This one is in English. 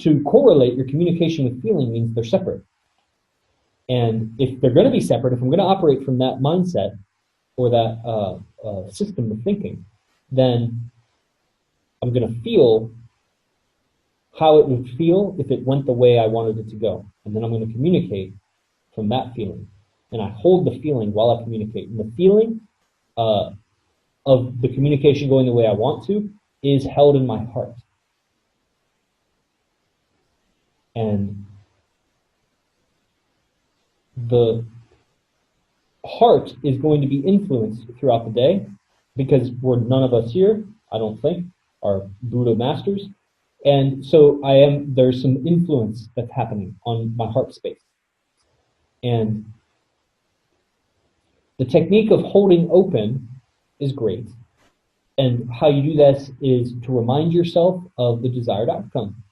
to correlate your communication with feeling means they're separate. And if they're going to be separate, if I'm going to operate from that mindset or that system of thinking, then I'm going to feel how it would feel if it went the way I wanted it to go. And then I'm going to communicate from that feeling. And I hold the feeling while I communicate. And the feeling of the communication going the way I want to is held in my heart. And the heart is going to be influenced throughout the day because none of us here, I don't think, are Buddha masters. And so there's some influence that's happening on my heart space. And the technique of holding open is great. And how you do this is to remind yourself of the desired outcome.